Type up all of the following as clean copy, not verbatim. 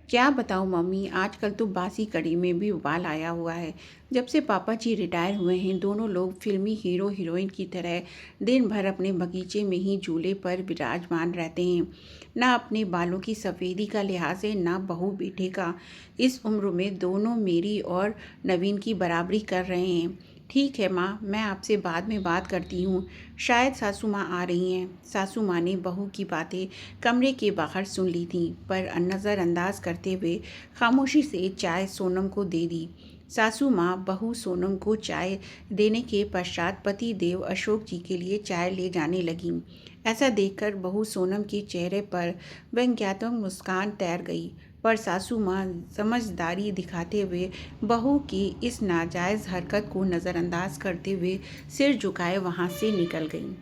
क्या बताऊँ मम्मी, आजकल तो बासी कढ़ी में भी उबाल आया हुआ है। जब से पापा जी रिटायर हुए हैं, दोनों लोग फिल्मी हीरो हीरोइन की तरह दिन भर अपने बगीचे में ही झूले पर विराजमान रहते हैं। ना अपने बालों की सफ़ेदी का लिहाज है, ना बहू बेटे का। इस उम्र में दोनों मेरी और नवीन की बराबरी कर रहे हैं। ठीक है माँ, मैं आपसे बाद में बात करती हूँ। शायद सासू माँ आ रही हैं। सासू माँ ने बहू की बातें कमरे के बाहर सुन ली थीं, पर नज़रअंदाज करते हुए खामोशी से चाय सोनम को दे दी। सासू माँ बहू सोनम को चाय देने के पश्चात पति देव अशोक जी के लिए चाय ले जाने लगीं। ऐसा देखकर बहू सोनम के चेहरे पर व्यंग्यात्मक मुस्कान तैर गई, पर सासू माँ समझदारी दिखाते हुए बहू की इस नाजायज़ हरकत को नज़रअंदाज करते हुए सिर झुकाए वहाँ से निकल गईं।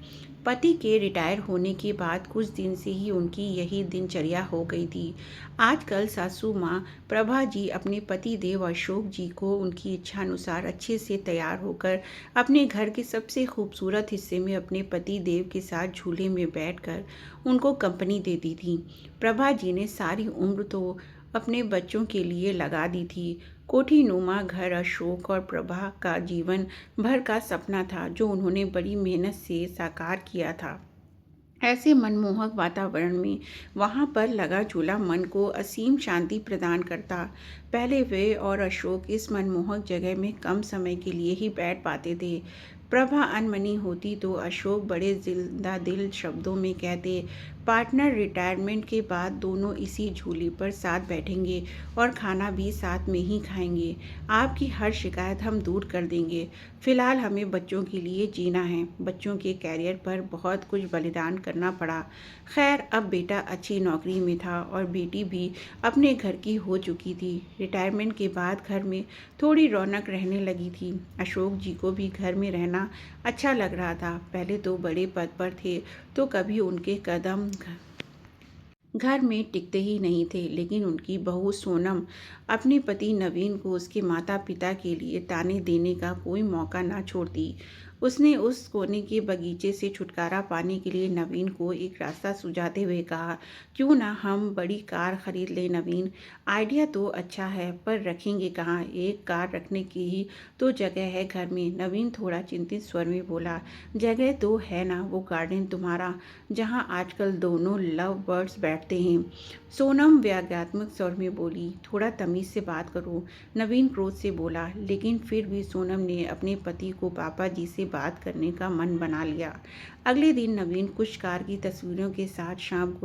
पति के रिटायर होने के बाद कुछ दिन से ही उनकी यही दिनचर्या हो गई थी। आजकल सासू माँ प्रभा जी अपने पति देव अशोक जी को उनकी इच्छानुसार अच्छे से तैयार होकर अपने घर के सबसे खूबसूरत हिस्से में अपने पति देव के साथ झूले में बैठकर उनको कंपनी देती थी। प्रभा जी ने सारी उम्र तो अपने बच्चों के लिए लगा दी थी। कोठीनुमा घर अशोक और प्रभा का जीवन भर का सपना था, जो उन्होंने बड़ी मेहनत से साकार किया था। ऐसे मनमोहक वातावरण में वहाँ पर लगा झूला मन को असीम शांति प्रदान करता। पहले वे और अशोक इस मनमोहक जगह में कम समय के लिए ही बैठ पाते थे। प्रभा अनमनी होती तो अशोक बड़े जिंदा दिल शब्दों में कहते, पार्टनर रिटायरमेंट के बाद दोनों इसी झूले पर साथ बैठेंगे और खाना भी साथ में ही खाएंगे। आपकी हर शिकायत हम दूर कर देंगे। फिलहाल हमें बच्चों के लिए जीना है। बच्चों के कैरियर पर बहुत कुछ बलिदान करना पड़ा। खैर, अब बेटा अच्छी नौकरी में था और बेटी भी अपने घर की हो चुकी थी। रिटायरमेंट के बाद घर में थोड़ी रौनक रहने लगी थी। अशोक जी को भी घर में रहना अच्छा लग रहा था। पहले तो बड़े पद पर थे, तो कभी उनके कदम घर में टिकते ही नहीं थे, लेकिन उनकी बहू सोनम अपने पति नवीन को उसके माता पिता के लिए ताने देने का कोई मौका ना छोड़ती। उसने उस कोने के बगीचे से छुटकारा पाने के लिए नवीन को एक रास्ता सुझाते हुए कहा, क्यों ना हम बड़ी कार खरीद लें नवीन। आइडिया तो अच्छा है, पर रखेंगे कहाँ? एक कार रखने की ही तो जगह है घर में। नवीन थोड़ा चिंतित स्वर में बोला, जगह तो है ना, वो गार्डन तुम्हारा जहाँ आजकल दोनों लव बर्ड्स बैठते हैं। सोनम व्यंग्यात्मक स्वर में बोली, थोड़ा तमीज़ से बात करो। नवीन क्रोध से बोला, लेकिन फिर भी सोनम ने अपने पति को पापा जी से बात करने का मन बना लिया। अगले दिन नवीन कुछ कार की तस्वीरों के साथ शाम को